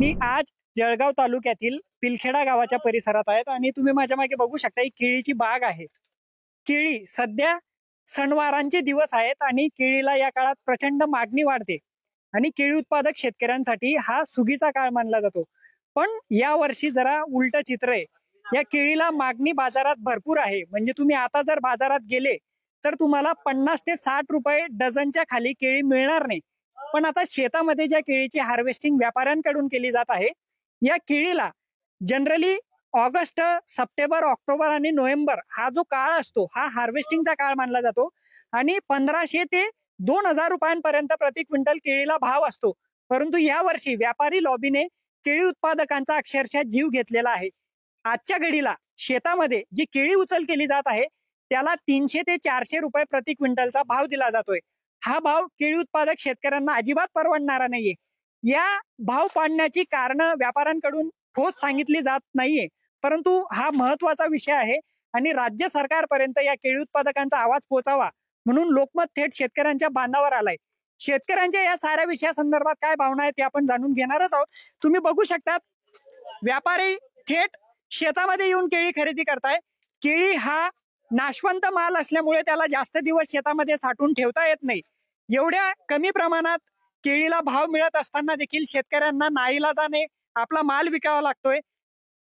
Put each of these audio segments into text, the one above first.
मी आज जळगाव तालुक्यातील पिलखेडा गावाच्या परिसरात आहेत आणि तुम्ही माझ्या मागे बघू शकता ही केळीची बाग आहे। केळी सध्या सणवारांचे दिवस आहेत आणि केळीला या काळात प्रचंड मागणी वाढते आणि केळी उत्पादक शेतकऱ्यांसाठी हा सुगीचा काळ मानला जातो। पण या वर्षी जरा उलट चित्र आहे। या केळीला मागणी बाजारात भरपूर आहे, म्हणजे तुम्ही आता जर बाजारात गेले तर तुम्हाला 50 ते 60 रुपये डझनच्या खाली केळी मिळणार नाही। पण आता शेतामध्ये ज्या केळीची हार्वेस्टिंग व्यापाऱ्यांकडून केली जात आहे, या केळीला जनरली ऑगस्ट, सप्टेंबर, ऑक्टोबर आणि नोव्हेंबर हा जो काळ असतो हा हार्वेस्टिंगचा काळ मानला जातो आणि 1500 ते 2000 रुपयांपर्यंत प्रति क्विंटल केळीला भाव असतो। परंतु या वर्षी व्यापारी लॉबीने केळी उत्पादकांचा अक्षरशः जीव घेतलेला आहे। आजच्या घडीला शेतामध्ये जी केळी उचल केली जात आहे त्याला 300 ते 400 रुपये प्रति क्विंटलचा भाव दिला जातोय। हा भाव केळी उत्पादक शेतकऱ्यांना अजिबात परवडणारा नाहीये। या भाव पाडण्याची कारण व्यापाऱ्यांकडून ठोस सांगितली जात नाहीये, परंतु हा महत्वाचा विषय आहे आणि राज्य सरकारपर्यंत या केळी उत्पादकांचा आवाज पोहोचावा म्हणून लोकमत थेट शेतकऱ्यांच्या बांधावर आलाय। शेतकऱ्यांच्या या साऱ्या विषयासंदर्भात काय भावना आहेत ते आपण जाणून घेणारच आहोत। तुम्ही बघू शकता व्यापारी थेट शेतामध्ये येऊन केळी खरेदी करताय। केळी हा नाशवंत माल असल्यामुळे त्याला जास्त दिवस शेतामध्ये साठवून ठेवता येत नाही। एवढ्या कमी प्रमाणात केळीला भाव मिळत असताना देखील शेतकऱ्यांना नाईलाजाने आपला माल विकावा लागतोय।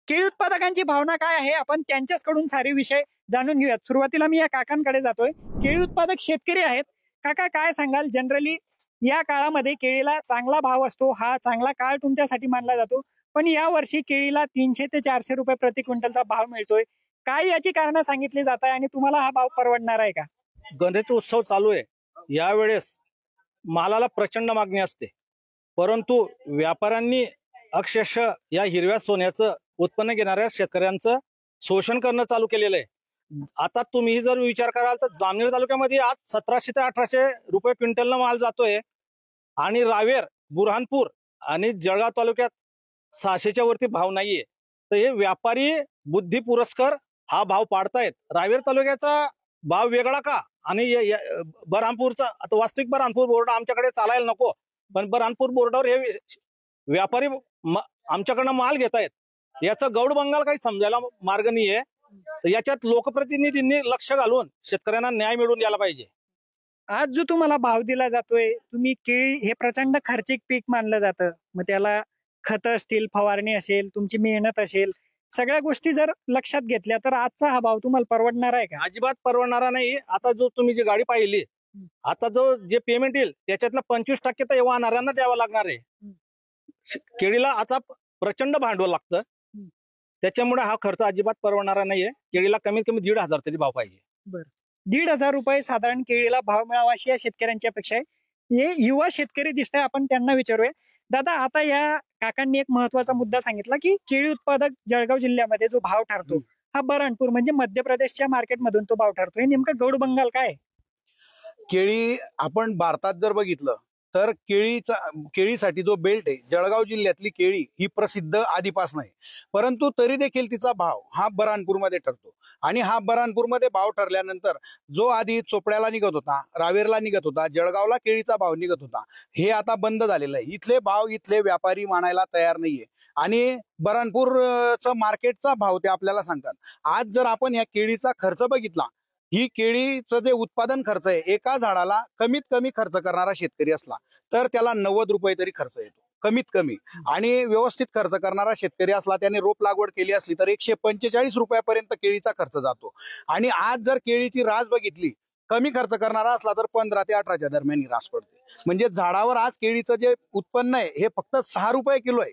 केळी उत्पादकांची भावना काय आहे आपण त्यांच्याकडून सारे विषय जाणून घेऊयात। सुरुवातीला मी या काकांकडे जातोय, केळी उत्पादक शेतकरी आहेत। काका काय सांगाल, जनरली या काळामध्ये केळीला चांगला भाव असतो, हा चांगला काळ तुमच्यासाठी मानला जातो, पण या वर्षी केळीला 300 ते 400 रुपये प्रति क्विंटलचा भाव मिळतोय। काय याची कारण सांगितली जात आहे आणि तुम्हाला हा भाव परवडणार आहे का? गणेश उत्सव चालू आहे, यावेळेस मालाला प्रचंड मागणी असते, परंतु व्यापाऱ्यांनी अक्षरशः या हिरव्या सोन्याचं उत्पन्न घेणाऱ्या शेतकऱ्यांचं शोषण करणं चालू केलेलं आहे। आता तुम्ही जर विचार कराल तर जामनेर तालुक्यामध्ये आज 1700 ते 1800 रुपये क्विंटलनं माल जातोय आणि रावेर, बुरहानपूर आणि जळगाव तालुक्यात 600च्या वरती भाव नाहीये। तर हे व्यापारी बुद्धी पुरस्कर हा भाव पाडतायत। रावेर तालुक्याचा भाव वेगळा का आणि बरहानपूरचा, आता वास्तविक बरहानपूर बोर्ड आमच्याकडे चालायला नको, पण बरहानपूर बोर्डावर हे व्यापारी आमच्याकडनं माल घेतायत, याचा गौड बंगाल काही समजायला मार्ग नाहीये। तर याच्यात लोकप्रतिनिधींनी लक्ष घालून शेतकऱ्यांना न्याय मिळवून द्यायला पाहिजे। आज जो तुम्हाला भाव दिला जातोय, तुम्ही केळी हे प्रचंड खर्चिक पीक मानलं जातं, मग त्याला खत असतील, फवारणी असेल, तुमची मेहनत असेल, सगळ्या गोष्टी जर लक्षात घेतल्या तर आजचा हा भाव तुम्हाला परवडणार आहे का? अजिबात परवडणारा नाही। आता जो तुम्ही जी गाडी पाहिली, आता जे पेमेंट येईल त्याच्यातलं 25% तर वाहणाऱ्यांना द्यावं लागणार आहे। केळीला आता प्रचंड भांडवल लागतं, त्याच्यामुळे हा खर्च अजिबात परवडणारा नाहीये। केळीला कमीत कमी 1500 तरी भाव पाहिजे। बरं, 1500 रुपये साधारण केळीला भाव मिळावा अशी या शेतकऱ्यांची अपेक्षा आहे। हे युवा शेतकरी दिसतंय, आपण त्यांना विचारूया। दादा, आता या काकांनी एक महत्वाचा मुद्दा सांगितला की केळी उत्पादक जळगाव जिल्ह्यामध्ये जो भाव ठरतो हा बरहानपूर म्हणजे मध्य प्रदेशच्या मार्केटमधून तो भाव ठरतो। हे नेमकं गौड बंगाल काय? केळी आपण भारतात जर बघितलं तर केळीसाठी जो बेल्ट आहे, जळगाव जिल्ह्यातली केळी ही प्रसिद्ध आधीपासून आहे, परंतु तरी देखील तिचा भाव हा बरहानपूरमध्ये ठरतो। आणि हा बरहानपूरमध्ये भाव ठरल्यानंतर जो आधी चोपड्याला निघत होता, रावेरला निघत होता, जळगावला केळीचा भाव निघत होता, हे आता बंद झालेलं आहे। इथले भाव इथले व्यापारी मानायला तयार नाहीये आणि बरहानपूरचा मार्केटचा भाव ते आपल्याला सांगतात। आज जर आपण या केळीचा खर्च बघितला, ही केळीचं जे उत्पादन खर्च आहे, एका झाडाला कमीत कमी खर्च करणारा शेतकरी असला तर त्याला 90 रुपये तरी खर्च येतो कमीत कमी, आणि व्यवस्थित खर्च करणारा शेतकरी असला, त्याने रोप लागवड केली असली तर 145 रुपयापर्यंत केळीचा खर्च जातो। आणि आज जर केळीची रास बघितली, कमी खर्च करणारा असला तर 15 ते 18च्या दरम्यान ही रास पडते। म्हणजे झाडावर आज केळीचं जे उत्पन्न आहे हे फक्त 6 रुपये किलो आहे,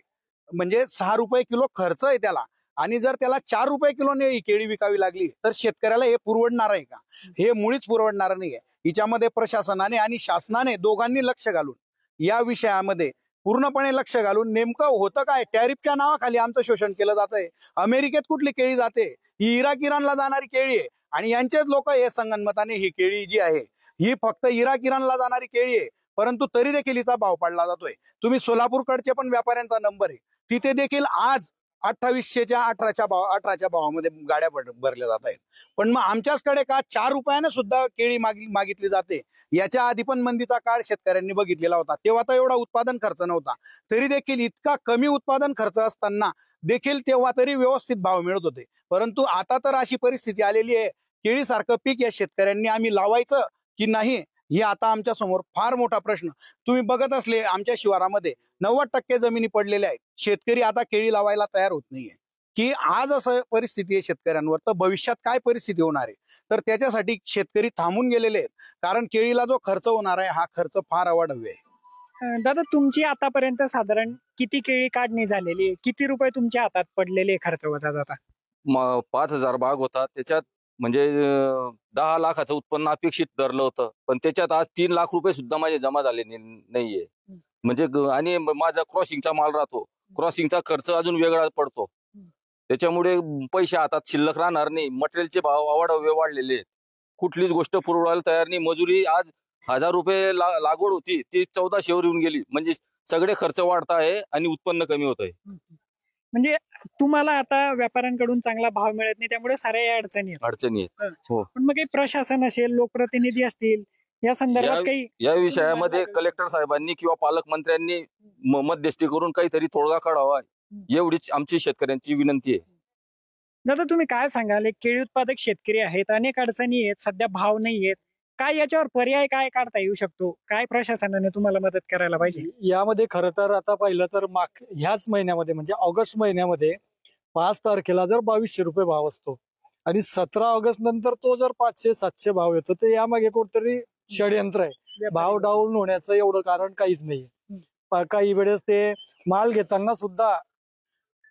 म्हणजे 6 रुपये किलो खर्च आहे त्याला, आणि जर त्याला 4 रुपये किलोने ही केळी विकावी लागली तर शेतकऱ्याला हे पुरवडणार आहे का? हे मुळीच पुरवडणार नाहीये। हिच्यामध्ये प्रशासनाने आणि शासनाने दोघांनी लक्ष घालून या विषयामध्ये पूर्णपणे लक्ष घालून नेमकं होतं काय, टॅरिफच्या नावाखाली आमचं शोषण केलं जात आहे। अमेरिकेत कुठली केळी जाते, ही इराण-इराणला जाणारी केळी आहे, आणि यांचेच लोक हे संगनमताने ही केळी जी आहे ही फक्त इराण-इराणला जाणारी केळी आहे, परंतु तरी देखील हिचा भाव पाडला जातोय। तुम्ही सोलापूरकडचे पण व्यापाऱ्यांचा नंबर आहे, तिथे देखील आज 2800च्या 18च्या भावामध्ये गाड्या भरल्या जात आहेत. पण मग आमच्याचकडे का 4 रुपयाने सुद्धा केळी मागितली जाते. याच्या आधी पण मंदीचा काळ शेतकऱ्यांनी बघितलेला होता, तेव्हा तर एवढा उत्पादन खर्च नव्हता. तरी देखील इतका कमी उत्पादन खर्च असताना देखील तेव्हा तरी व्यवस्थित भाव मिळत होते. परंतु आता तर अशी परिस्थिती आलेली आहे, केळीसारखं पीक या शेतकऱ्यांनी आम्ही लावायचं की नाही, हे आता आमच्या समोर फार मोठा प्रश्न. तुम्ही बघत असले आमच्या शिवारामध्ये 90% जमिनी पडलेल्या आहेत. शेतकरी आता केळी लावायला तयार होत नाहीये. की आज असं परिस्थिती आहे शेतकऱ्यांवर, तर भविष्यात काय परिस्थिती होणार आहे, तर त्याच्यासाठी शेतकरी थांबून गेलेले आहेत. कारण केळीला जो खर्च होणार आहे हा खर्च फार अवाढव्य आहे. दादा, तुमची आतापर्यंत साधारण किती केळी काढणी झालेली आहे? किती रुपये तुमच्या हातात पडलेले खर्च वजा जाता? 5,000 बाग होता, त्याच्यात म्हणजे 10 लाखाचं उत्पन्न अपेक्षित धरलं होतं, पण त्याच्यात आज 3 लाख रुपये सुद्धा माझे जमा झाले नाहीये. म्हणजे आणि माझा क्रॉसिंगचा माल राहतो, क्रॉसिंगचा खर्च अजून वेगळा पडतो. त्याच्यामुळे पैसे हातात शिल्लक राहणार नाही. मटेरियलचे भाव अवाढव्य वाढलेले आहेत, कुठलीच गोष्ट पुरवायला तयार नाही. मजुरी आज 1000 रुपये लागवड होती, ती 1400वर येऊन गेली. म्हणजे सगळे खर्च वाढत आहे आणि उत्पन्न कमी होत आहे. म्हणजे तुम्हाला आता व्यापाऱ्यांकडून चांगला भाव मिळत नाही, त्यामुळे साऱ्या अडचणी आहेत. हो. पण मग काही प्रशासन असेल, लोकप्रतिनिधी असतील, या संदर्भात काही या विषयामध्ये कलेक्टर साहेबांनी किंवा पालकमंत्र्यांनी मध्यस्थी करून काहीतरी तोडगा काढावा, एवढीच आमची शेतकऱ्यांची विनंती आहे. दादा, तुम्ही काय सांगाल? केळी उत्पादक शेतकरी आहेत, अनेक अडचणी आहेत, सध्या भाव नाही आहेत, काय याच्यावर पर्याय काय काढता येऊ शकतो? काय प्रशासनाने तुम्हाला मदत करायला पाहिजे? यामध्ये खरं तर आता पाहिलं तर ह्याच महिन्यामध्ये म्हणजे ऑगस्ट महिन्यामध्ये 5 तारखेला जर 2200 रुपये भाव असतो आणि 17 ऑगस्ट नंतर तो जर 500-700 भाव येतो, तर यामागे कुठतरी षडयंत्र आहे. भाव डाऊन होण्याचं एवढं कारण काहीच नाही. काही वेळेस ते माल घेताना सुद्धा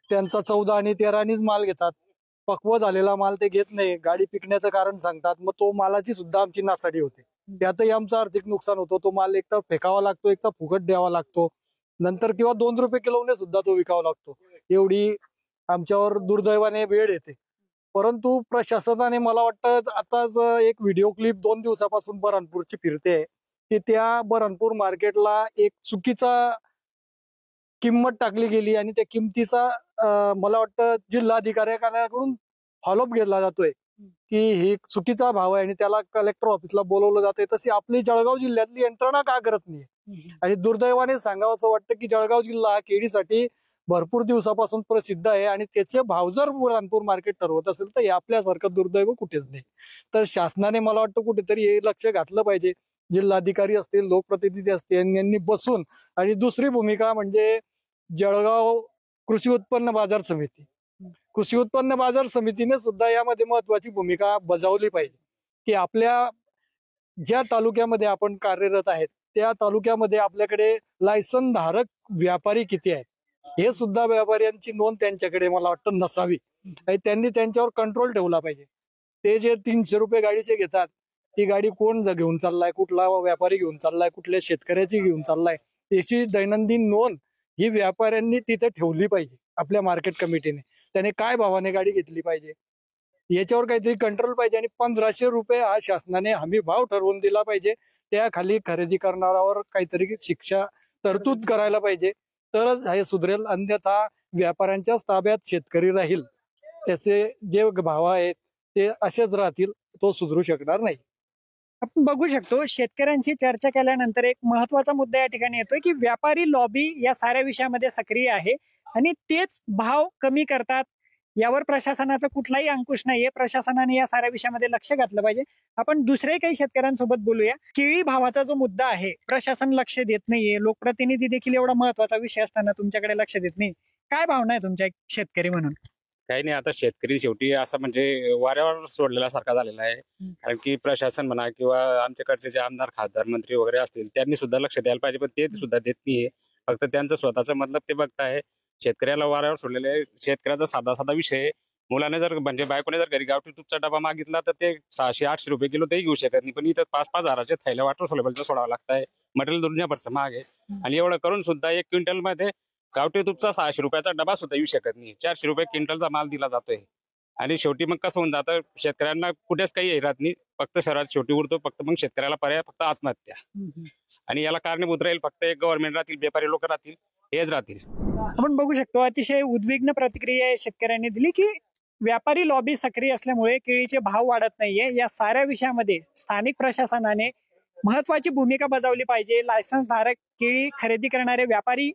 त्यांचा 14 आणि 13नीच माल घेतात. पक्व झालेला माल ते घेत नाही, गाडी पिकण्याचं कारण सांगतात. मग तो मालाची सुद्धा आमची नासाडी होते, त्यातही आमचं आर्थिक नुकसान होतो. तो माल एक तर फेकावा लागतो, एक तर फुकट द्यावा लागतो, नंतर किंवा 2 रुपये किलोने सुद्धा तो विकावा लागतो. एवढी आमच्यावर दुर्दैवाने वेळ येते. परंतु प्रशासनाने, मला वाटतं आताच एक व्हिडिओ क्लिप 2 दिवसापासून बऱ्हाणपूरची फिरते, की त्या बऱ्हाणपूर मार्केटला एक चुकीचा किंमत टाकली गेली आणि त्या किमतीचा मला वाटतं जिल्हाधिकाऱ्याकडून फॉलोअप घेतला जातोय की ही चुकीचा भाव आहे आणि त्याला कलेक्टर ऑफिसला बोलवलं जातंय. तशी आपली जळगाव जिल्ह्यातली यंत्रणा का करत नाही? आणि दुर्दैवाने सांगावं असं वाटतं की जळगाव जिल्हा केळीसाठी भरपूर दिवसापासून प्रसिद्ध आहे आणि त्याचे भाव जर बुरहानपूर मार्केट ठरवत असेल तर हे आपल्यासारखं दुर्दैव कुठेच नाही. तर शासनाने मला वाटतं कुठेतरी हे लक्ष घातलं पाहिजे. जिल्हाधिकारी असतील, लोकप्रतिनिधी असतील, यांनी बसून. आणि दुसरी भूमिका म्हणजे जळगाव कृषी उत्पन्न बाजार समिती, कृषी उत्पन्न बाजार समितीने सुद्धा यामध्ये महत्वाची भूमिका बजावली पाहिजे. की आपल्या ज्या तालुक्यामध्ये आपण कार्यरत आहेत त्या तालुक्यामध्ये आपल्याकडे लायसन धारक व्यापारी किती आहेत हे सुद्धा व्यापाऱ्यांची नोंद त्यांच्याकडे मला वाटतं नसावी. आणि त्यांनी त्यांच्यावर कंट्रोल ठेवला पाहिजे. ते जे 300 रुपये गाडीचे घेतात, ती गाडी कोण घेऊन चाललाय, कुठला व्यापारी घेऊन चाललाय, कुठल्या शेतकऱ्याची घेऊन चाललाय, याची दैनंदिन नोंद ही व्यापाऱ्यांनी तिथे ठेवली पाहिजे. आपल्या मार्केट कमिटीने त्याने काय भावाने गाडी घेतली पाहिजे याच्यावर काहीतरी कंट्रोल पाहिजे. आणि 1500 रुपये हा शासनाने हमी भाव ठरवून दिला पाहिजे. त्याखाली खरेदी करणाऱ्यावर काहीतरी शिक्षा तरतूद करायला पाहिजे, तरच हे सुधरेल. अन्यथा व्यापाऱ्यांच्याच ताब्यात शेतकरी राहील, त्याचे जे भाव आहेत ते असेच राहतील, तो सुधरू शकणार नाही. आपण बघू शकतो, शेतकऱ्यांशी चर्चा केल्यानंतर एक महत्वाचा मुद्दा या ठिकाणी येतोय की व्यापारी लॉबी या साऱ्या विषयामध्ये सक्रिय आहे आणि तेच भाव कमी करतात. यावर प्रशासनाचा कुठलाही अंकुश नाहीये. प्रशासनाने या साऱ्या विषयामध्ये लक्ष घातलं पाहिजे. आपण दुसरे काही शेतकऱ्यांसोबत बोलूया. केळी भावाचा जो मुद्दा आहे, प्रशासन लक्ष देत नाहीये, लोकप्रतिनिधी देखील एवढा महत्वाचा विषय असताना तुमच्याकडे लक्ष देत नाही. काय भावना आहे तुमच्या एक शेतकरी म्हणून? काही नाही, आता शेतकरी शेवटी असं म्हणजे वाऱ्यावर सोडलेला सारखा झालेला आहे. कारण की प्रशासन म्हणा किंवा आमच्याकडचे जे आमदार, खासदार, मंत्री वगैरे असतील त्यांनी सुद्धा लक्ष द्यायला पाहिजे, पण ते सुद्धा देत नाहीये. फक्त त्यांचं स्वतःचं मतलब ते बघताय. शेतकऱ्याला वाऱ्यावर सोडलेले आहे. शेतकऱ्याचा साधा साधा विषय आहे. मुलाने जर म्हणजे बायकोने जर घरी गावठी तुपचा डबा मागितला तर ते 600-800 रुपये किलो ते घेऊ शकत नाही, पण इथं 5-5 हजाराचे थैल्या वॉटर सोलेबलचं सोडावं लागतंय. मटेरियल दुनियाभरचं महाग आहे आणि एवढं करून सुद्धा 1 क्विंटल मध्ये गावठी तुपचा 600 रुपयाचा डबा सुद्धा येऊ शकत नाही. 400 रुपये क्विंटलचा माल दिला जातोय आणि शेवटी मग कसं होऊन जातं, शेतकऱ्यांना कुठेच काही राहत नाही. फक्त शहरात शेवटी उरतो. फक्त मग शेतकऱ्याला पर्याय फक्त आत्महत्या. आणि याला कारणीभूत राहील फक्त एक गव्हर्नमेंट राहतील, व्यापारी लोक राहतील. हेच राहतील. आपण बघू शकतो अतिशय उद्विग्न प्रतिक्रिया शेतकऱ्यांनी दिली की व्यापारी लॉबी सक्रिय असल्यामुळे केळीचे भाव वाढत नाहीये. या साऱ्या विषयामध्ये स्थानिक प्रशासनाने महत्वाची भूमिका बजावली पाहिजे. लायसन्स धारक केळी खरेदी करणारे व्यापारी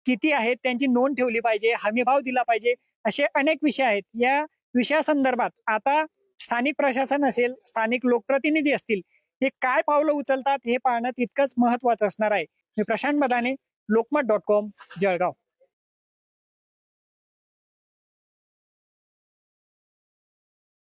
किती आहेत त्यांची नोंद ठेवली पाहिजे, हमीभाव दिला पाहिजे, असे अनेक विषय आहेत. या विषयासंदर्भात आता स्थानिक प्रशासन असेल, स्थानिक लोकप्रतिनिधी असतील, हे काय पावलं उचलतात हे पाहणं तितकंच महत्वाचं असणार आहे. मी प्रशांत बदाने, लोकमत.com, जळगाव.